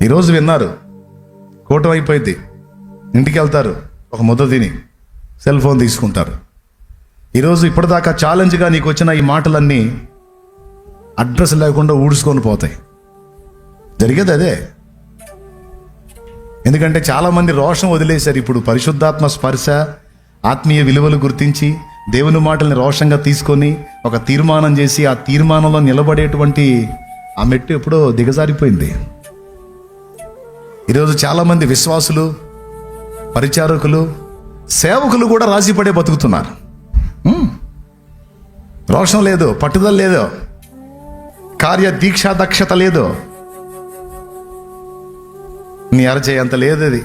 ఈరోజు విన్నారు, కూటమి అయిపోయింది, ఇంటికి వెళ్తారు, ఒక ముద్ద తిని సెల్ ఫోన్ తీసుకుంటారు. ఈరోజు ఇప్పటిదాకా ఛాలెంజ్గా నీకు వచ్చిన ఈ మాటలన్నీ అడ్రస్ లేకుండా ఊడ్చుకొని పోతాయి. జరిగేది అదే. ఎందుకంటే చాలామంది రోషం వదిలేశారు. ఇప్పుడు పరిశుద్ధాత్మ స్పర్శ, ఆత్మీయ విలువలు గుర్తించి దేవుని మాటల్ని రోషంగా తీసుకొని ఒక తీర్మానం చేసి ఆ తీర్మానంలో నిలబడేటువంటి ఆ మెట్టు ఎప్పుడో దిగజారిపోయింది. ఈరోజు చాలామంది విశ్వాసులు, పరిచారకులు, సేవకులు కూడా రాజీపడే బతుకుతున్నారు. రోషం లేదు, పట్టుదల లేదు, కార్య దీక్షా దక్షత లేదు. నీ అరచేయంత లేదు, అది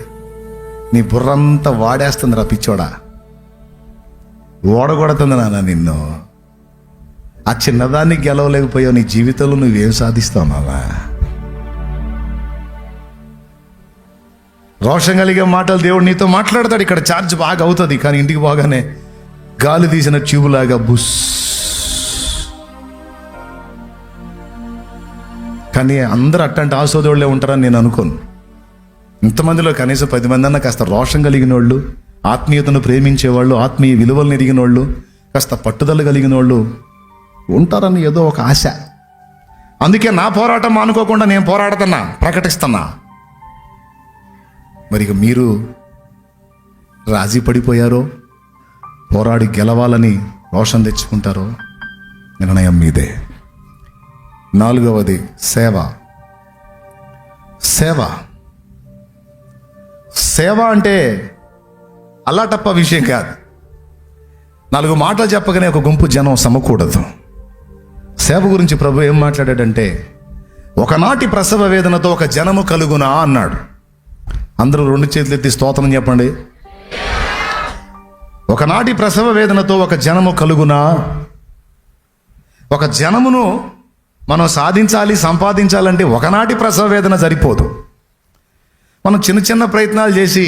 నీ బుర్రంతా వాడేస్తుంది రా పిచ్చోడా, ఓడగొడుతుంది నాన్న నిన్ను. ఆ చిన్నదాన్ని గెలవలేకపోయావు, నీ జీవితంలో నువ్వేం సాధిస్తావు నాన్న? రోషం కలిగే మాటలు దేవుడు నీతో మాట్లాడతాడు. ఇక్కడ ఛార్జ్ బాగా అవుతుంది, కానీ ఇంటికి పోగానే గాలి తీసిన ట్యూబ్లాగా బుస్. కానీ అందరూ అట్టంటే ఆసోదోళ్లే ఉంటారని నేను అనుకోను. ఇంతమందిలో కనీసం 10 మంది అన్న కాస్త రోషం కలిగిన వాళ్ళు, ఆత్మీయతను ప్రేమించేవాళ్ళు, ఆత్మీయ విలువలను ఎరిగిన వాళ్ళు, కాస్త పట్టుదల కలిగిన వాళ్ళు ఉంటారని ఏదో ఒక ఆశ. అందుకే నా పోరాటం మానుకోకుండా నేను పోరాడుతున్నా, ప్రకటిస్తున్నా. మరి ఇక మీరు రాజీ పడిపోయారో, పోరాడి గెలవాలని రోషం తెచ్చుకుంటారో నిర్ణయం మీదే. 4వది సేవ. సేవ సేవ అంటే అల్లాటప్ప విషయం కాదు. 4 మాటలు చెప్పగానే ఒక గుంపు జనం సమకూడదు. సేవ గురించి ప్రభు ఏం మాట్లాడాడంటే, ఒకనాటి ప్రసవ వేదనతో ఒక జనము కలుగునా అన్నాడు. అందరూ 2 చేతులు ఎత్తి స్తోత్రం చెప్పండి. ఒకనాటి ప్రసవ వేదనతో ఒక జనము కలుగునా. ఒక జనమును మనం సాధించాలి, సంపాదించాలంటే ఒకనాటి ప్రసవ వేదన సరిపోదు. మనం చిన్న చిన్న ప్రయత్నాలు చేసి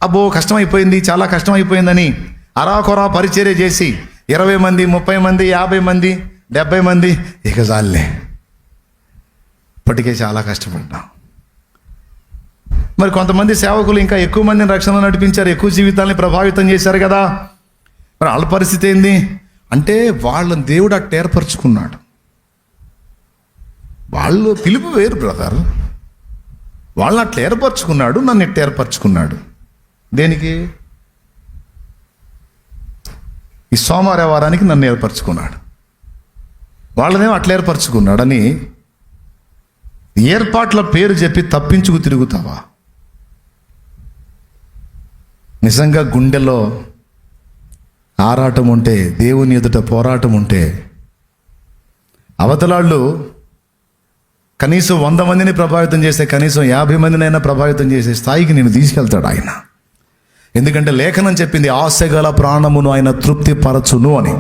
అబ్బో కష్టమైపోయింది, చాలా కష్టమైపోయిందని అరాకొరా పరిచర్య చేసి 20 మంది, 30 మంది, 50 మంది, 70 మంది ఇక చాలులే, ఇప్పటికే చాలా కష్టపడ్డాం. మరి కొంతమంది సేవకులు ఇంకా ఎక్కువ మందిని రక్షణలో నడిపించారు, ఎక్కువ జీవితాలని ప్రభావితం చేశారు కదా. మరి వాళ్ళ పరిస్థితి ఏంది అంటే, వాళ్ళని దేవుడు అట్ట ఏర్పరచుకున్నాడు. వాళ్ళు పిలుపు వేరు బ్రదర్. వాళ్ళని అట్లా ఏర్పరచుకున్నాడు, నన్ను ఇట్ట ఏర్పరచుకున్నాడు. దేనికి? ఈ సోమవారానికి నన్ను ఏర్పరచుకున్నాడు, వాళ్ళనేమో అట్లా ఏర్పరచుకున్నాడని ఏర్పాట్ల పేరు చెప్పి తప్పించుకు తిరుగుతావా? నిజంగా గుండెలో ఆరాటం ఉంటే, దేవుని ఎదుట పోరాటం ఉంటే, అవతలాళ్ళు కనీసం 100 మందిని ప్రభావితం చేస్తే కనీసం 50 మందినైనా ప్రభావితం చేసే స్థాయికి నేను తీసుకెళ్తాడు ఆయన. ఎందుకంటే లేఖనం చెప్పింది, ఆశగల ప్రాణమును ఆయన తృప్తి పరచును అని.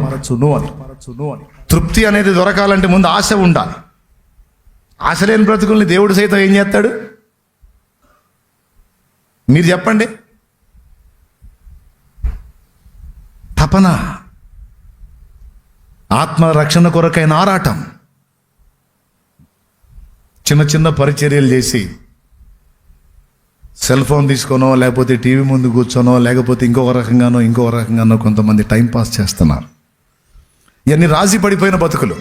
తృప్తి అనేది దొరకాలంటే ముందు ఆశ ఉండాలి. ఆశ లేని బ్రతుకుల్ని దేవుడు సైతం ఏం చేస్తాడు? మీరు చెప్పండి. తపన, ఆత్మరక్షణ కొరకైన ఆరాటం. చిన్న చిన్న పరిచర్యలు చేసి సెల్ ఫోన్ తీసుకోనో, లేకపోతే టీవీ ముందు కూర్చోనో, లేకపోతే ఇంకో రకంగానో కొంతమంది టైంపాస్ చేస్తున్నారు. ఇవన్నీ రాజీ పడిపోయిన బతుకులు.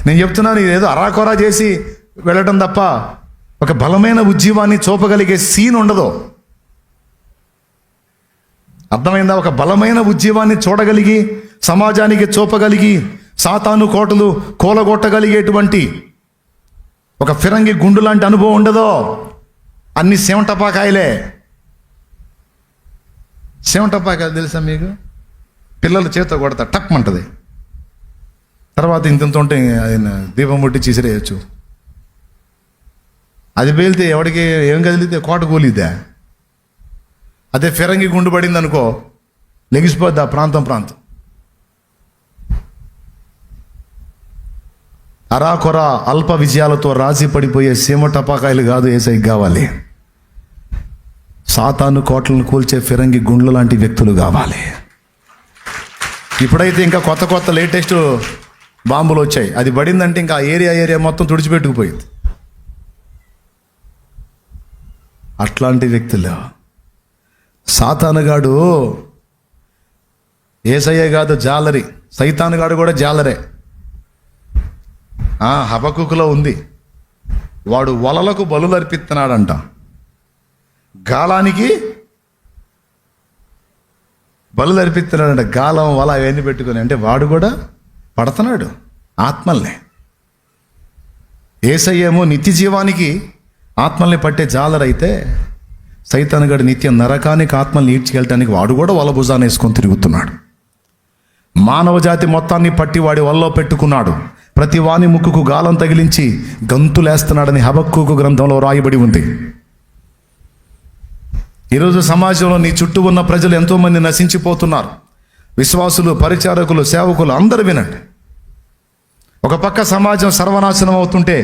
నేను చెప్తున్నాను, ఏదో అరాకొరా చేసి వెళ్ళటం తప్ప ఒక బలమైన ఉజ్జీవాన్ని చూపగలిగే సీన్ ఉండదు. అర్థమైందా? ఒక బలమైన ఉజ్జీవాన్ని చూడగలిగి, సమాజానికి చూపగలిగి, సాతాను కోటలు కూలగొట్టగలిగేటువంటి ఒక ఫిరంగి గుండు లాంటి అనుభవం ఉండదో. అన్ని సేమటపాకాయలే. సేమటపాకాయలు తెలుసా మీకు? పిల్లలు చేత కొడతా టక్మంటది, తర్వాత ఇంత ఉంటే ఆయన దీపం ముట్టి చిసిరేయచ్చు. అది పేలితే ఎవడికి ఏం కదిలితే కోట కూలిద్దా? అదే ఫిరంగి గుండు పడింది అనుకో, లెగిసిపోద్ది ఆ ప్రాంతం. అరాకొర అల్ప విజయాలతో రాజీ పడిపోయే సీమ టపాకాయలు కాదు యేసయ్యకి కావాలి. సాతాను కోటలను కూల్చే ఫిరంగి గుండ్లు లాంటి వ్యక్తులు కావాలి. ఇప్పుడైతే ఇంకా కొత్త లేటెస్ట్ బాంబులు వచ్చాయి. అది పడిందంటే ఇంకా ఏరియా మొత్తం తుడిచిపెట్టుకుపోయింది. అట్లాంటి వ్యక్తులు. సాతానుగాడు యేసయ్య కాదు జాలరి, సైతానుగాడు కూడా జాలరే. హబక్కుకులో ఉంది, వాడు వలలకు బలులు అర్పిస్తున్నాడంట, గాలానికి బలులు అర్పిస్తున్నాడంట. గాలం వల అవన్నీ పెట్టుకొని, అంటే వాడు కూడా పడుతున్నాడు ఆత్మల్ని. యేసయ్యేమో నిత్య జీవానికి ఆత్మల్ని పట్టే జాలరైతే, సైతానుగాడు నిత్య నరకానికి ఆత్మల్ని ఈడ్చుకెళ్ళటానికి వాడు కూడా వల భుజాన్ని వేసుకొని తిరుగుతున్నాడు. మానవ జాతి మొత్తాన్ని పట్టి వాడి వలలో పెట్టుకున్నాడు. ప్రతి వాని ముక్కుకు గాలం తగిలించి గంతులేస్తున్నాడని హబక్కూకు గ్రంథంలో రాయబడి ఉంది. ఈరోజు సమాజంలో నీ చుట్టూ ఉన్న ప్రజలు ఎంతోమంది నశించిపోతున్నారు. విశ్వాసులు, పరిచారకులు, సేవకులు అందరూ వినండి. ఒక పక్క సమాజం సర్వనాశనం అవుతుంటే,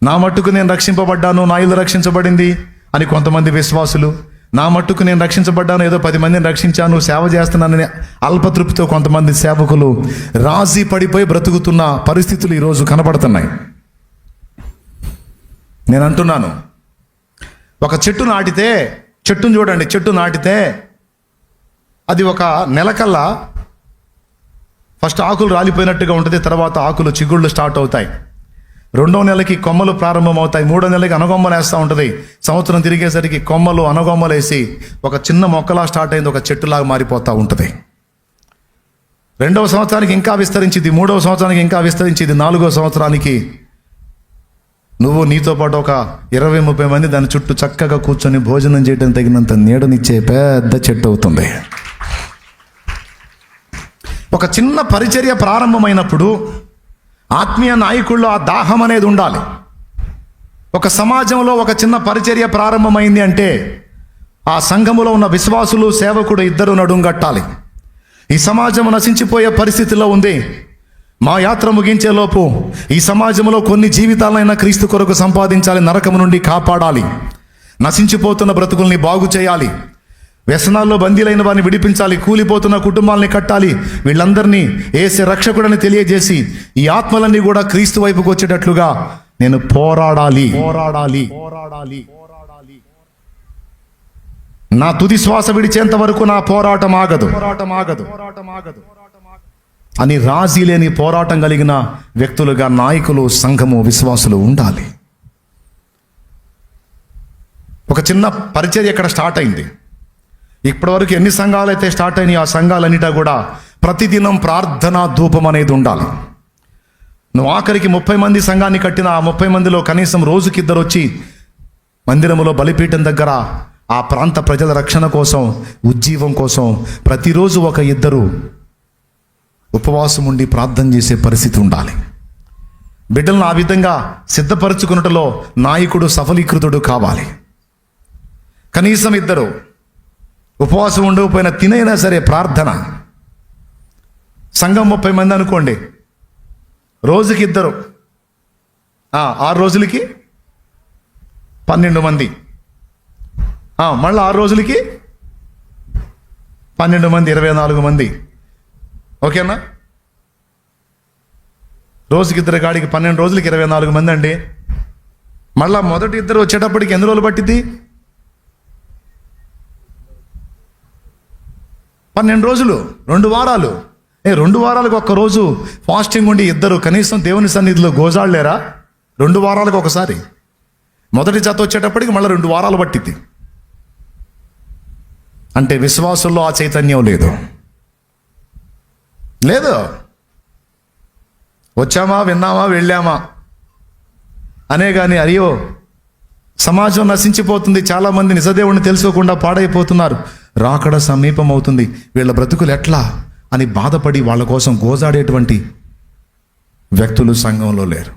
నా మట్టుకు నేను రక్షింపబడ్డాను, నా ఇల్లు రక్షించబడింది అని కొంతమంది విశ్వాసులు, నా మట్టుకు నేను రక్షించబడ్డాను, ఏదో 10 మందిని రక్షించాను, సేవ చేస్తున్నానని అల్పతృప్తితో కొంతమంది సేవకులు రాజీ పడిపోయి బ్రతుకుతున్న పరిస్థితులు ఈరోజు కనబడుతున్నాయి. నేను అంటున్నాను, ఒక చెట్టును చూడండి, చెట్టు నాటితే అది ఒక నెలకల్లా ఫస్ట్ ఆకులు రాలిపోయినట్టుగా ఉంటుంది, తర్వాత ఆకులు చిగుళ్ళు స్టార్ట్ అవుతాయి. 2వ నెలకి కొమ్మలు ప్రారంభమవుతాయి, 3వ నెలకి అనగొమ్మలు వేస్తూ ఉంటుంది. సంవత్సరం తిరిగేసరికి కొమ్మలు అనగొమ్మలు వేసి ఒక చిన్న మొక్కలా స్టార్ట్ అయింది, ఒక చెట్టులాగా మారిపోతూ ఉంటుంది. 2వ సంవత్సరానికి ఇంకా విస్తరించింది, 3వ సంవత్సరానికి ఇంకా విస్తరించింది, 4వ సంవత్సరానికి నువ్వు నీతో పాటు ఒక 20-30 మంది దాని చుట్టూ చక్కగా కూర్చొని భోజనం చేయడం తగినంత నీడనిచ్చే పెద్ద చెట్టు అవుతుంది. ఒక చిన్న పరిచర్య ప్రారంభమైనప్పుడు ఆత్మీయ నాయకుల్లో ఆ దాహం అనేది ఉండాలి. ఒక సమాజంలో ఒక చిన్న పరిచర్య ప్రారంభమైంది అంటే ఆ సంఘములో ఉన్న విశ్వాసులు, సేవకుడు ఇద్దరు నడుంగట్టాలి. ఈ సమాజం నశించిపోయే పరిస్థితిలో ఉంది. మా యాత్ర ముగించే లోపు ఈ సమాజంలో కొన్ని జీవితాలైనా క్రీస్తు కొరకు సంపాదించాలి, నరకము నుండి కాపాడాలి, నశించిపోతున్న బ్రతుకుల్ని బాగు చేయాలి, వ్యసనాల్లో బందీలైన వారిని విడిపించాలి, కూలిపోతున్న కుటుంబాలని కట్టాలి. వీళ్ళందరినీ యేసు రక్షకుడని తెలియజేసి ఈ ఆత్మలన్నీ కూడా క్రీస్తు వైపుకు వచ్చేటట్లుగా నేను పోరాడాలి. నా తుది శ్వాస విడిచేంత వరకు నా పోరాటం ఆగదు అని రాజీ లేని పోరాటం కలిగిన వ్యక్తులుగా నాయకులు, సంఘము, విశ్వాసులు ఉండాలి. ఒక చిన్న పరిచర్య ఇక్కడ స్టార్ట్ అయింది. ఇప్పటివరకు ఎన్ని సంఘాలు అయితే స్టార్ట్ అయినాయి, ఆ సంఘాలన్నిటా కూడా ప్రతిదినం ప్రార్థనా ధూపం అనేది ఉండాలి. నువ్వు ఆఖరికి 30 మంది సంఘాన్ని కట్టిన ఆ 30 మందిలో కనీసం రోజుకి 2 వచ్చి మందిరములో బలిపీఠం దగ్గర ఆ ప్రాంత ప్రజల రక్షణ కోసం, ఉజ్జీవం కోసం ప్రతిరోజు ఒక 2 ఉపవాసం ఉండి ప్రార్థన చేసే పరిస్థితి ఉండాలి. బిడ్డలను ఆ విధంగా సిద్ధపరచుకున్నట్లో నాయకుడు సఫలీకృతుడు కావాలి. కనీసం 2 ఉపవాసం ఉండకపోయినా తినైనా సరే ప్రార్థన. సంఘం 30 మంది అనుకోండి, రోజుకి 2, 6 రోజులకి 12 మంది, మళ్ళీ 6 రోజులకి 12 మంది, 24 మంది. ఓకేనా? రోజుకి 2 కాడికి 12 రోజులకి 24 మంది అండి. మళ్ళా మొదటి 2 వచ్చేటప్పటికి ఎన్ని రోజులు పట్టింది? 12 రోజులు, 2 వారాలు. 2 వారాలకు 1 రోజు ఫాస్టింగ్ ఉండి 2 కనీసం దేవుని సన్నిధిలో గోజాడలేరా? 2 వారాలకు ఒకసారి. మొదటి జత వచ్చేటప్పటికి మళ్ళీ 2 వారాలు పట్టింది. అంటే విశ్వాసుల్లో ఆ చైతన్యం లేదు. వచ్చామా, విన్నామా, వెళ్ళామా అనే కానీ అయ్యో సమాజం నశించిపోతుంది, చాలామంది నిజదేవుడిని తెలుసుకోకుండా పాడైపోతున్నారు, రాకడ సమీపం అవుతుంది, వీళ్ళ బ్రతుకులు ఎట్లా అని బాధపడి వాళ్ళ కోసం గోజాడేటువంటి వ్యక్తులు సంఘంలో లేరు.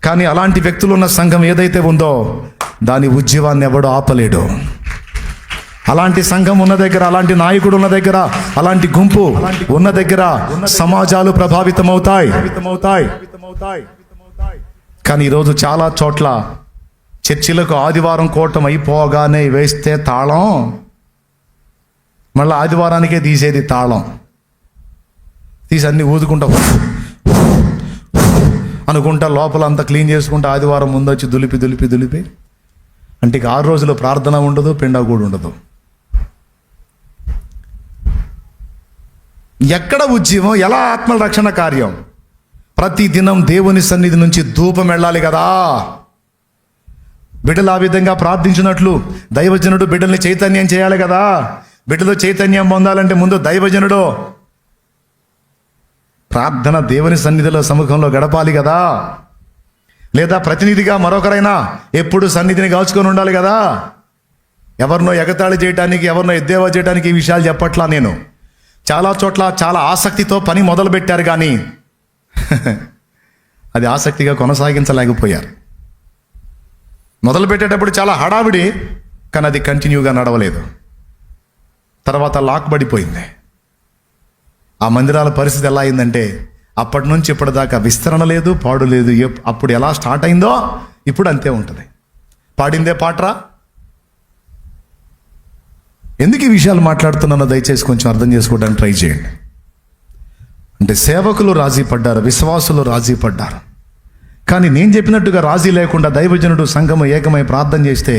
కానీ అలాంటి వ్యక్తులు ఉన్న సంఘం ఏదైతే ఉందో దాని ఉజ్జీవాన్ని ఎవడో ఆపలేడు. అలాంటి సంఘం ఉన్న దగ్గర, అలాంటి నాయకుడు ఉన్న దగ్గర, అలాంటి గుంపు ఉన్న దగ్గర సమాజాలు ప్రభావితమవుతాయి. కానీ ఈరోజు చాలా చోట్ల చర్చిలకు ఆదివారం కూటం అయిపోగానే వేస్తే తాళం, మళ్ళీ ఆదివారానికే తీసేది తాళం, తీసి అన్ని ఊదుకుంటా అనుకుంటా లోపల అంతా క్లీన్ చేసుకుంటా ఆదివారం ముందు వచ్చి దులిపి అంటే ఇక 6 రోజులు ప్రార్థన ఉండదు, పిండా కూడా ఉండదు. ఎక్కడ ఉద్యమం, ఎలా ఆత్మల రక్షణ కార్యం? ప్రతి దినం దేవుని సన్నిధి నుంచి ధూపం వెళ్ళాలి కదా. బిడ్డలు ఆ విధంగా ప్రార్థించినట్లు దైవజనుడు బిడ్డల్ని చైతన్యం చేయాలి కదా. బిడ్డలో చైతన్యం పొందాలంటే ముందు దైవజనుడు ప్రార్థన దేవుని సన్నిధిలో సముఖంలో గడపాలి కదా. లేదా ప్రతినిధిగా మరొకరైనా ఎప్పుడు సన్నిధిని కాల్చుకొని ఉండాలి కదా. ఎవరినో ఎగతాళి చేయడానికి, ఎవరినో ఎద్దేవా చేయడానికి ఈ విషయాలు చెప్పట్లా నేను. చాలా చోట్ల చాలా ఆసక్తితో పని మొదలు పెట్టారు, కానీ అది ఆసక్తిగా కొనసాగించలేకపోయారు. మొదలు పెట్టేటప్పుడు చాలా హడావిడి, కానీ అది కంటిన్యూగా నడవలేదు. తర్వాత లాక్ పడిపోయింది. ఆ మందిరాల పరిస్థితి ఎలా అయిందంటే అప్పటి నుంచి ఇప్పటిదాకా విస్తరణ లేదు, పాడు లేదు. అప్పుడు ఎలా స్టార్ట్ అయిందో ఇప్పుడు అంతే ఉంటుంది. పాడిందే పాటరా. ఎందుకు ఈ విషయాలు మాట్లాడుతున్నానో దయచేసి కొంచెం అర్థం చేసుకోవడానికి ట్రై చేయండి. అంటే సేవకులు రాజీ పడ్డారు, విశ్వాసులు రాజీ పడ్డారు. కానీ నేను చెప్పినట్టుగా రాజీ లేకుండా దైవజనుడు సంఘము ఏకమై ప్రార్థన చేస్తే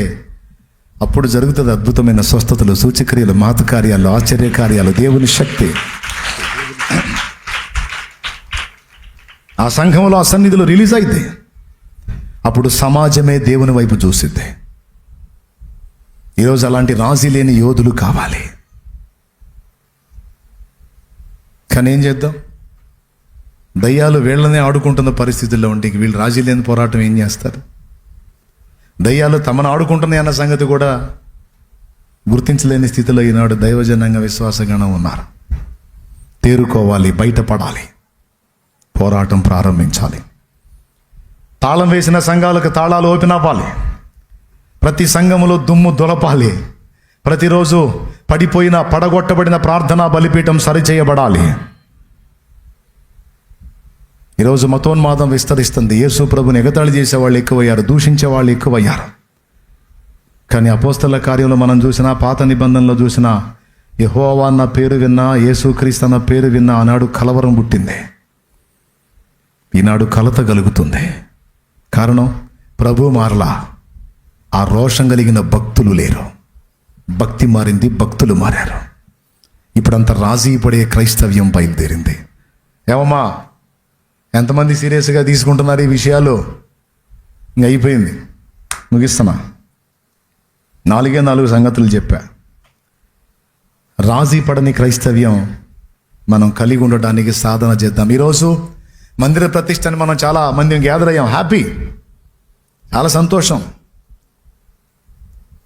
అప్పుడు జరుగుతుంది అద్భుతమైన స్వస్థతలు, సూచక్రియలు, మహత్కార్యాలు, ఆశ్చర్యకార్యాలు, దేవుని శక్తి. ఆ సంఘంలో ఆ సన్నిధిలో రిలీజ్ అయితే అప్పుడు సమాజమే దేవుని వైపు చూసిద్ది. ఈరోజు అలాంటి రాజీ లేని యోధులు కావాలి. కానీ ఏం చేద్దాం? దయ్యాలు వీళ్ళనే ఆడుకుంటున్న పరిస్థితుల్లో ఉంటే వీళ్ళు రాజీ లేని పోరాటం ఏం చేస్తారు? దయ్యాలు తమను ఆడుకుంటున్నాయి అన్న సంగతి కూడా గుర్తించలేని స్థితిలో ఈనాడు దైవజనంగా విశ్వాసగణం ఉన్నారు. తేరుకోవాలి, బయటపడాలి, పోరాటం ప్రారంభించాలి. తాళం వేసిన సంఘాలకు తాళాలు ఓపెన్ అవ్వాలి. ప్రతి సంఘములో దుమ్ము దులపాలి. ప్రతిరోజు పడిపోయిన పడగొట్టబడిన ప్రార్థనా బలిపీఠం సరిచేయబడాలి. ఈరోజు మతోన్మాదం విస్తరిస్తుంది. యేసు ప్రభుని ఎగతాళి చేసేవాళ్ళు ఎక్కువయ్యారు, దూషించే వాళ్ళు ఎక్కువయ్యారు. కానీ అపోస్తల కార్యంలో మనం చూసినా, పాత నిబంధనలో చూసినా, యెహోవా అన్న పేరు విన్నా, యేసుక్రీస్తు అన్న పేరు విన్నా ఆనాడు కలవరం పుట్టింది. ఈనాడు కలత కలుగుతుంది. కారణం, ప్రభు మారలా. ఆ రోషం కలిగిన భక్తులు లేరు. భక్తి మారింది, భక్తులు మారారు. ఇప్పుడంత రాజీ పడే క్రైస్తవ్యం బయలుదేరింది. ఏమమ్మా, ఎంతమంది సీరియస్గా తీసుకుంటున్నారు ఈ విషయాలు? ఇంక అయిపోయింది, ముగిస్తున్నా. 4 సంగతులు చెప్పా. రాజీ పడని క్రైస్తవ్యం మనం కలిగి ఉండటానికి సాధన చేద్దాం. ఈరోజు మందిర ప్రతిష్టని మనం చాలా మంది గ్యాదర్ అయ్యాం. హ్యాపీ, చాలా సంతోషం.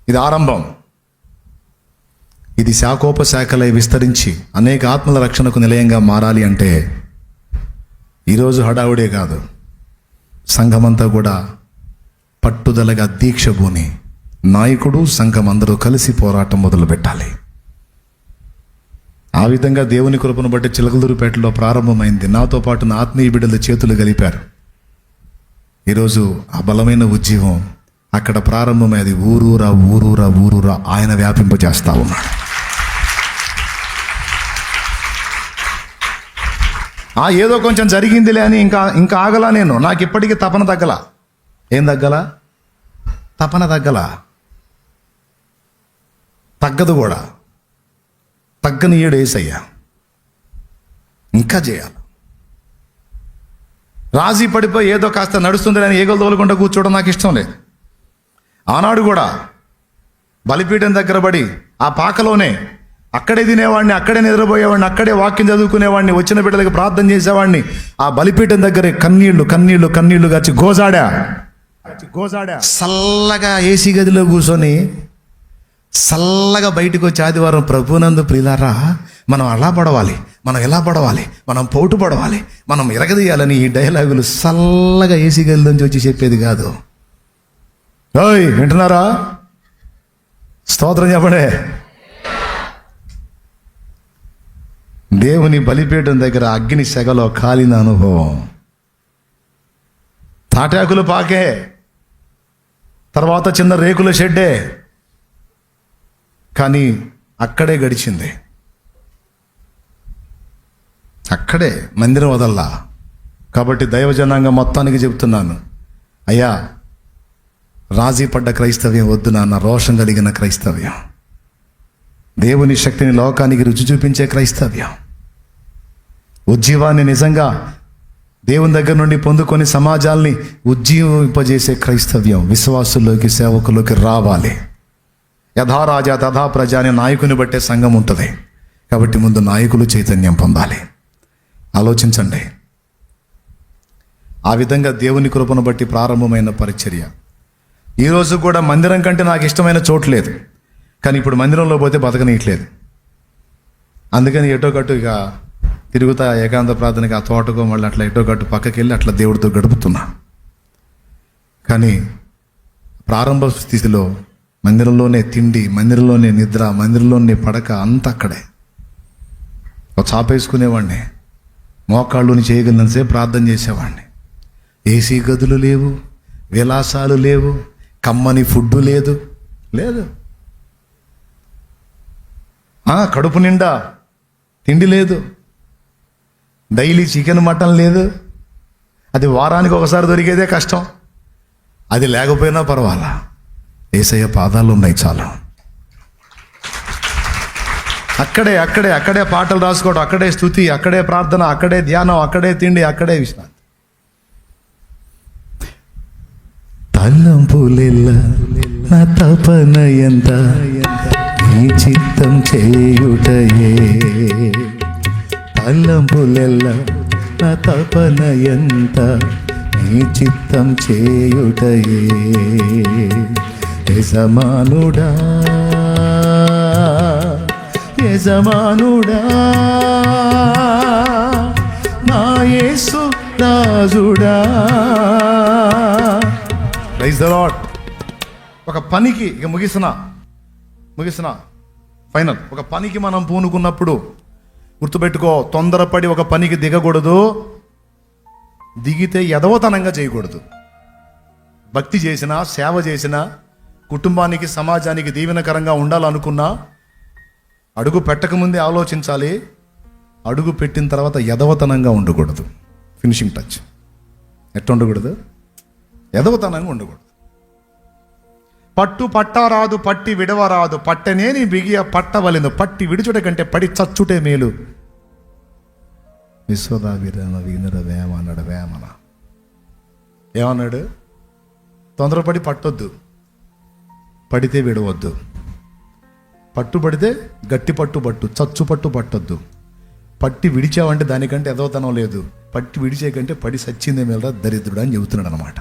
ఇది ఆరంభం. ఇది శాఖోపశాఖలై విస్తరించి అనేక ఆత్మల రక్షణకు నిలయంగా మారాలి అంటే ఈరోజు హడావుడే కాదు, సంఘమంతా కూడా పట్టుదలగా దీక్ష భూని నాయకుడు, సంఘం అందరూ కలిసి పోరాటం మొదలు పెట్టాలి. ఆ విధంగా దేవుని కృపను బట్టి చిలకలూరుపేటలో ప్రారంభమైంది. నాతో పాటు నా ఆత్మీయ బిడ్డల చేతులు కలిపారు. ఈరోజు ఆ బలమైన ఉద్యమం అక్కడ ప్రారంభమై అది ఊరూరా ఆయన వ్యాపింపజేస్తా ఉన్నాడు. ఏదో కొంచెం జరిగిందిలే అని ఇంకా ఆగలా నేను. నాకు ఇప్పటికీ తపన తగ్గలా. ఏం తగ్గలా? తపన తగ్గలా, తగ్గదు కూడా. తగ్గని ఏడు యేసయ్యా, ఇంకా చేయాలి. రాజీ పడిపోయి ఏదో కాస్త నడుస్తుంది అని ఏగలు తోలుకుంటూ కూర్చోవడం నాకు ఇష్టం లేదు. ఆనాడు కూడా బలిపీఠం దగ్గర పడి ఆ పాకలోనే అక్కడే తినేవాడిని, అక్కడే నిద్రపోయేవాడిని, అక్కడే వాక్యం చదువుకునేవాడిని, వచ్చిన బిడ్డలకు ప్రార్థన చేసేవాడిని. ఆ బలిపీఠం దగ్గరే కన్నీళ్లు గాచి గోజాడా. చల్లగా ఏసీ గదిలో కూర్చొని చల్లగా బయటకు వచ్చి ఆదివారం ప్రభునందు ప్రియులారా, మనం అలా పడవాలి, మనం ఎలా పడవాలి, మనం పోటు పడవాలి, మనం ఎరగదీయాలని ఈ డైలాగులు చల్లగా ఏసీ గదిలో నుంచి వచ్చి చెప్పేది కాదు. ఓయ్, వింటున్నారా? స్తోత్రం చెప్పండి. దేవుని బలిపీఠం దగ్గర అగ్ని సెగలో కాలిన అనుభవం. తాటాకులు పాకే, తర్వాత చిన్న రేకుల షెడ్డే, కానీ అక్కడే గడిచింది. అక్కడే, మందిరం వదల్లా. కాబట్టి దైవజనాంగం మొత్తానికి చెప్తున్నాను, అయ్యా రాజీ పడ్డ క్రైస్తవ్యం వద్దు నాన్న, రోషం కలిగిన క్రైస్తవ్యం, దేవుని శక్తిని లోకానికి రుచి చూపించే క్రైస్తవ్యం, ఉజ్జీవాన్ని నిజంగా దేవుని దగ్గర నుండి పొందుకొని సమాజాల్ని ఉజ్జీవింపజేసే క్రైస్తవ్యం విశ్వాసుల్లోకి, సేవకుల్లోకి రావాలి. యథారాజా తథా ప్రజ అనే నాయకుని బట్టే సంఘం ఉంటుంది. కాబట్టి ముందు నాయకులు చైతన్యం పొందాలి. ఆలోచించండి. ఆ విధంగా దేవుని కృపను బట్టి ప్రారంభమైన పరిచర్య. ఈరోజు కూడా మందిరం కంటే నాకు ఇష్టమైన చోటు లేదు, కానీ ఇప్పుడు మందిరంలో పోతే బతకనీయట్లేదు. అందుకని ఎటో కట్టు ఇక తిరుగుతా ఏకాంత ప్రార్థనకి ఆ తోటకో మళ్ళీ అట్లా ఎటో కట్టు పక్కకి వెళ్ళి అట్లా దేవుడితో గడుపుతున్నా. కానీ ప్రారంభ స్థితిలో మందిరంలోనే తిండి, మందిరంలోనే నిద్ర, మందిరంలోనే పడక, అంతా అక్కడే. ఒక చాపేసుకునేవాడిని, మోకాళ్ళుని చేయగలిగినంతసేపు ప్రార్థన చేసేవాడిని. ఏసీ గదులు లేవు, విలాసాలు లేవు, కమ్మని ఫుడ్డు లేదు. కడుపు నిండా తిండి లేదు, డైలీ చికెన్ మటన్ లేదు. అది వారానికి ఒకసారి దొరికేదే కష్టం. అది లేకపోయినా పర్వాలా, యేసయ్య పాదాలు ఉన్నాయి చాలా. అక్కడే అక్కడే అక్కడే పాటలు రాసుకోవడం, అక్కడే స్తుతి, అక్కడే ప్రార్థన, అక్కడే ధ్యానం, అక్కడే తిండి, అక్కడే విశ్రాంతి. తలంపులెల్ల నా తపన ఎంత, నీ చిత్తం చేయుటయే. తలంపులెల్ల నా తపన ఎంత, నీ చిత్తం చేయుటయే. యజమానుడా యజమానుడా నా యేసు రాజుడా. Praise the Lord. ఒక పనికి ఇక ముగిసిన ఫైనల్. ఒక పనికి మనం పూనుకున్నప్పుడు గుర్తుపెట్టుకో, తొందరపడి ఒక పనికి దిగకూడదు, దిగితే ఎదవతనంగా చేయకూడదు. భక్తి చేసినా, సేవ చేసినా, కుటుంబానికి సమాజానికి దీవెనకరంగా ఉండాలనుకున్నా అడుగు పెట్టకముందే ఆలోచించాలి. అడుగు పెట్టిన తర్వాత ఎదవతనంగా ఉండకూడదు. Finishing touch. ఎట్లా ఉండకూడదు? ఎదవతనంగా ఉండకూడదు. పట్టు పట్టారాదు, పట్టి విడవరాదు, పట్టనేని బిగియ పట్టవలెను, పట్టి విడుచుట కంటే పడి చచ్చుటే మేలు. విశ్వదాభిరామ వీనర వేమ అన్నాడు. వేమన ఏమన్నాడు? తొందరపడి పట్టొద్దు, పడితే విడవద్దు. పట్టుబడితే గట్టి పట్టు, చచ్చు పట్టు పట్టొద్దు. పట్టి విడిచావంటే దానికంటే ఎదవతనం లేదు. పట్టి విడిచే కంటే పడి సచ్చిందే మేలరా దరిద్రుడు అని చెబుతున్నాడు అనమాట.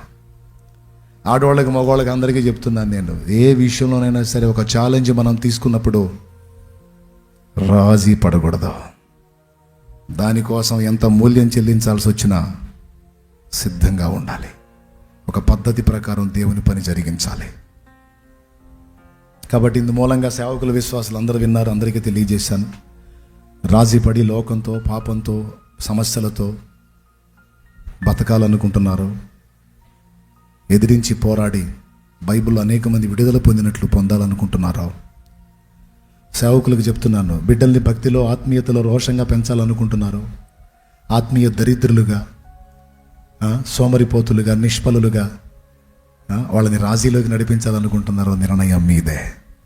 ఆడవాళ్ళకి, మగవాళ్ళకి అందరికీ చెప్తున్నాను నేను, ఏ విషయంలోనైనా సరే ఒక ఛాలెంజ్ మనం తీసుకున్నప్పుడు రాజీ పడకూడదు. దానికోసం ఎంత మూల్యం చెల్లించాల్సి వచ్చినా సిద్ధంగా ఉండాలి. ఒక పద్ధతి ప్రకారం దేవుని పని జరిగించాలి. కాబట్టి ఇందు మూలంగా సేవకుల విశ్వాసులు అందరూ విన్నారు, అందరికీ తెలియజేశాను. రాజీపడి లోకంతో, పాపంతో, సమస్యలతో బతకాలనుకుంటున్నారు. ఎదిరించి పోరాడి బైబిల్లో అనేక మంది విడుదల పొందినట్లు పొందాలనుకుంటున్నారు. సేవకులకు చెప్తున్నాను, బిడ్డల్ని భక్తిలో, ఆత్మీయతలో రోషంగా పెంచాలనుకుంటున్నారు. ఆత్మీయ దరిద్రులుగా, సోమరిపోతులుగా, నిష్ఫలులుగా వాళ్ళని రాజీలోకి నడిపించాలనుకుంటున్నారు. నిర్ణయం మీదే.